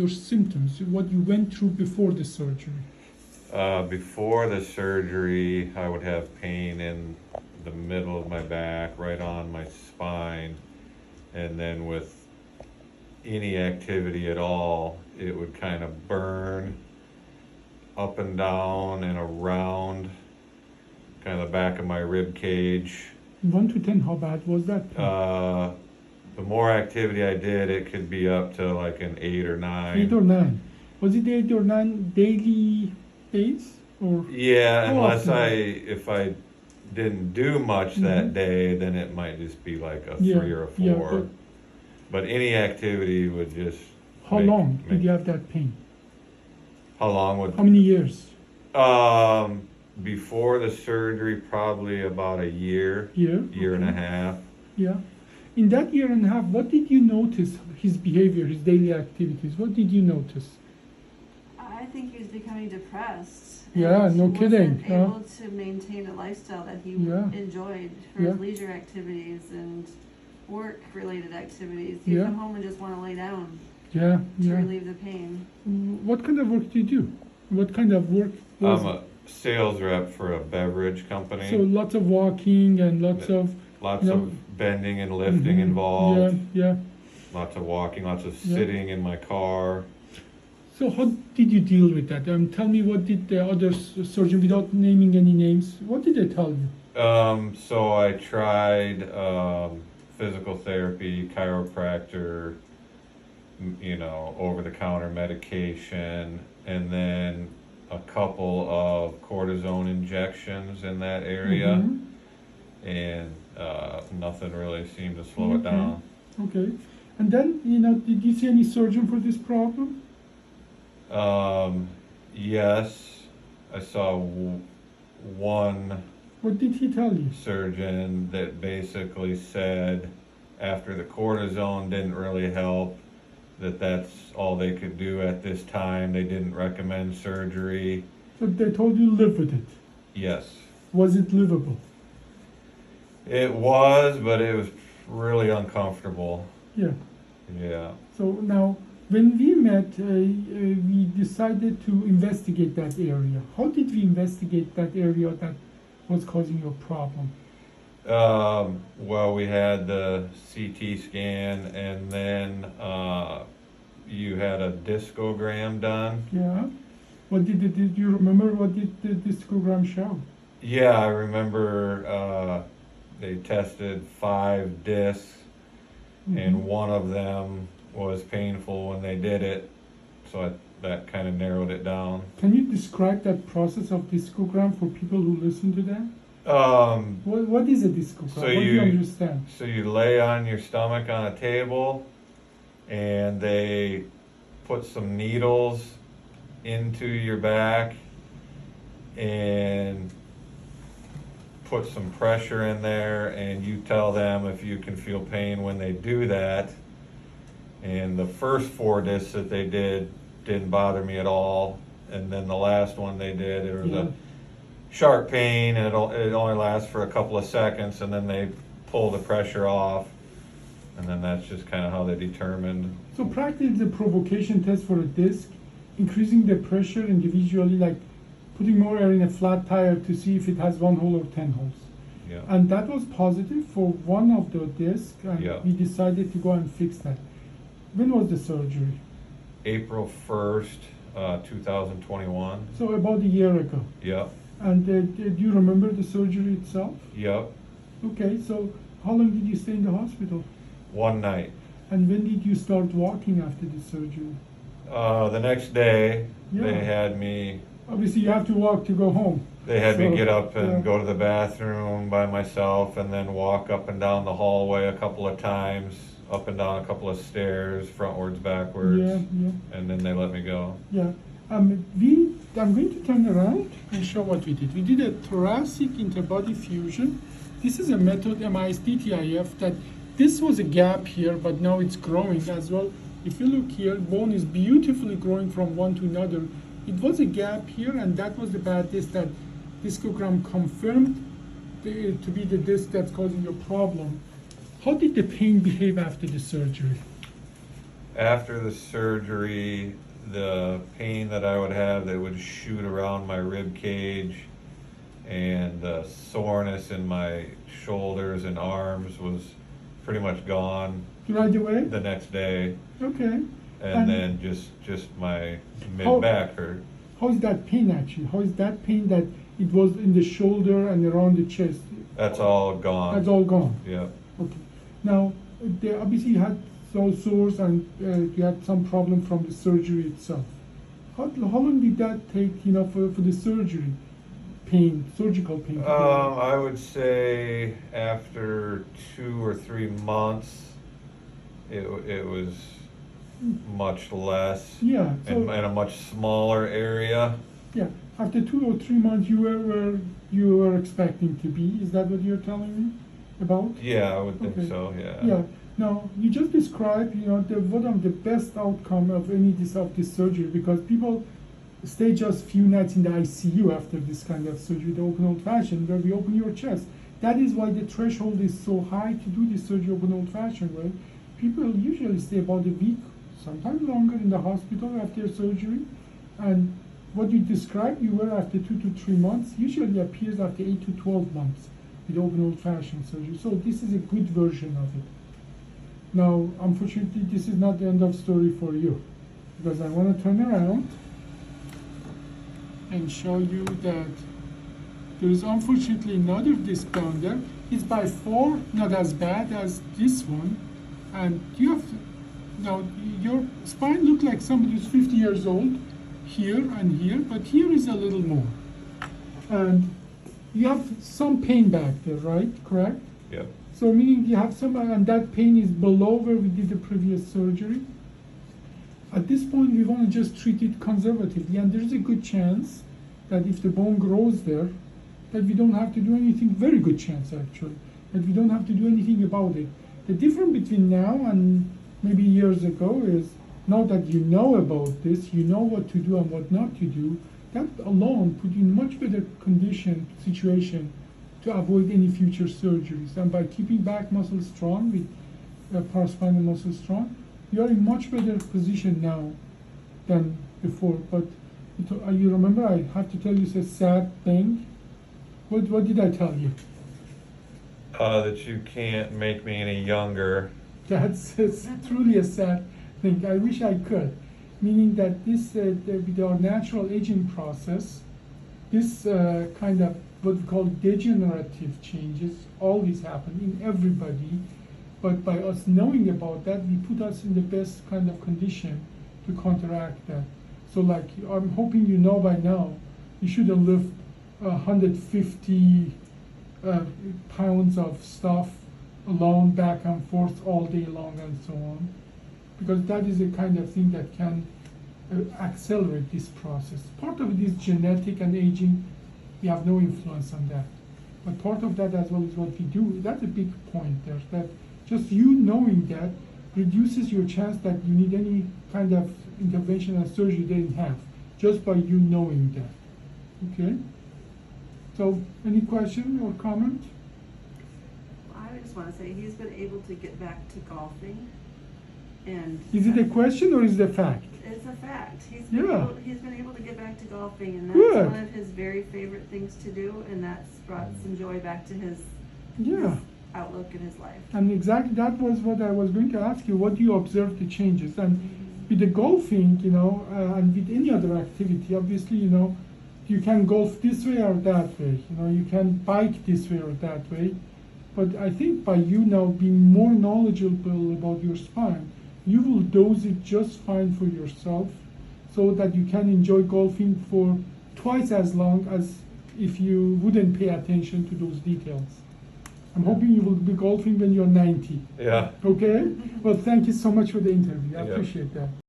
your symptoms, what you went through before the surgery. Before the surgery, I would have pain in the middle of my back, right on my spine, and then with any activity at all, it would kind of burn up and down and around kind of the back of my rib cage. 1 to 10, how bad was that? The more activity I did, it could be up to like an 8 or 9. 8 or 9. Was it 8 or 9 daily base? Or Yeah, how unless often? if I didn't do much that day, then it might just be like a 3 or a 4. Yeah, but any activity would just. How long did you have that pain? How long would? How many years? Before the surgery, probably about a year. Year and a half. Yeah. In that year and a half, what did you notice his behavior, his daily activities? What did you notice? I think he was becoming depressed. Yeah, and no he kidding. wasn't able to maintain a lifestyle that he enjoyed for his leisure activities and work-related activities. He'd come home and just want to lay down to relieve the pain. What kind of work do you do? What kind of work was I'm a sales rep for a beverage company. So lots of walking and lots of bending and lifting involved. Yeah. Lots of walking, lots of sitting in my car. So how did you deal with that? Tell me, what did the other surgeon, without naming any names, what did they tell you? So I tried physical therapy, chiropractor, over-the-counter medication, and then a couple of cortisone injections in that area, and nothing really seemed to slow it down. Okay. And then, did you see any surgeon for this problem? Yes, I saw one. What did he tell you? Surgeon that basically said after the cortisone didn't really help, that's all they could do at this time. They didn't recommend surgery. So they told you live with it? Yes. Was it livable? It was, but it was really uncomfortable. Yeah. Yeah. So now, when we met, we decided to investigate that area. How did we investigate that area that was causing your problem? Well, we had the CT scan, and then you had a discogram done. Yeah. What did you remember? What did the discogram show? Yeah, I remember they tested 5 discs, and one of them was painful when they did it, so that kind of narrowed it down. Can you describe that process of discogram for people who listen to that? What is a discogram? So what do you understand? So you lay on your stomach on a table, and they put some needles into your back and put some pressure in there, and you tell them if you can feel pain when they do that. And the first 4 discs that they did didn't bother me at all, and then the last one they did, it was a sharp pain, and it only lasts for a couple of seconds, and then they pull the pressure off, and then that's just kind of how they determined. So practically the provocation test for a disc, increasing the pressure individually, like putting more air in a flat tire to see if it has 1 hole or 10 holes. Yeah. And that was positive for one of the discs, and we decided to go and fix that. When was the surgery? April 1st, 2021. So about a year ago. Yep. And do you remember the surgery itself? Yep. Okay, so how long did you stay in the hospital? 1 night. And when did you start walking after the surgery? The next day, they had me. Obviously, you have to walk to go home. They had me get up and go to the bathroom by myself, and then walk up and down the hallway a couple of times, up and down a couple of stairs, frontwards, backwards, and then they let me go. Yeah. I'm going to turn around and show what we did. We did a thoracic interbody fusion. This is a method, MISDTIF, that this was a gap here, but now it's growing as well. If you look here, bone is beautifully growing from one to another. It was a gap here, and that was the bad disc that discogram confirmed to be the disc that's causing your problem. How did the pain behave after the surgery? After the surgery, the pain that I would have that would shoot around my rib cage and the soreness in my shoulders and arms was pretty much gone Right away? the next day. Okay. And then just my mid-back hurt. How is that pain actually? How is that pain that it was in the shoulder and around the chest? That's all gone. That's all gone? Yep. Okay. Now, obviously you had those sores and you had some problem from the surgery itself. How long did that take, for the surgery? Pain, surgical pain? I would say after 2 or 3 months, it was much less. Yeah. So, in a much smaller area. yeah. After 2 or 3 months, you were where you were expecting to be. Is that what you're telling me about? Yeah, I would think Okay. so. Yeah. Yeah. Now, you just described, one of the best outcome of this surgery, because people stay just few nights in the ICU after this kind of surgery, the open old fashioned, where we open your chest. That is why the threshold is so high to do this surgery open old fashioned way. People usually stay about a week, sometimes longer in the hospital after surgery. And what you described, you were after 2 to 3 months, usually appears after 8 to 12 months with open old fashioned surgery. So this is a good version of it. Now, unfortunately, this is not the end of story for you, because I want to turn around and show you that there is unfortunately another disc down there. It's by far not as bad as this one, and you have now your spine looks like somebody who's 50 years old here and here, but here is a little more, and you have some pain back there, right? Correct? Yep. So meaning you have some, and that pain is below where we did the previous surgery. At this point, we want to just treat it conservatively, and there's a good chance that if the bone grows there, that we don't have to do anything, very good chance actually, that we don't have to do anything about it. The difference between now and maybe years ago is, now that you know about this, you know what to do and what not to do, that alone put you in much better situation to avoid any future surgeries. And by keeping back muscle strong with paraspinal muscle strong, you are in much better position now than before. But you remember, I have to tell you it's a sad thing. What did I tell you? That you can't make me any younger. It's truly a sad thing. I wish I could. Meaning that this, with our natural aging process, this kind of what we call degenerative changes always happen in everybody. But by us knowing about that, we put us in the best kind of condition to counteract that. So like, I'm hoping you know by now, you shouldn't lift 150 pounds of stuff alone back and forth all day long and so on. Because that is the kind of thing that can accelerate this process. Part of it is genetic and aging. We have no influence on that. But part of that as well is what we do. That's a big point there, that just you knowing that reduces your chance that you need any kind of intervention and surgery they didn't have, just by you knowing that. Okay? So, any question or comment? I just want to say he's been able to get back to golfing, and Is it a question or is it a fact? it's a fact. He's been able to get back to golfing, and that's Good. one of his very favorite things to do, and that's brought some joy back to his Yeah. outlook in his life. And exactly that was what I was going to ask you. What do you observe the changes? And with the golfing, and with any other activity, obviously, you can golf this way or that way. You can bike this way or that way. But I think by you now being more knowledgeable about your spine, you will dose it just fine for yourself, so that you can enjoy golfing for twice as long as if you wouldn't pay attention to those details. I'm hoping you will be golfing when you're 90. Yeah. Okay? Well, thank you so much for the interview. I Yeah. appreciate that.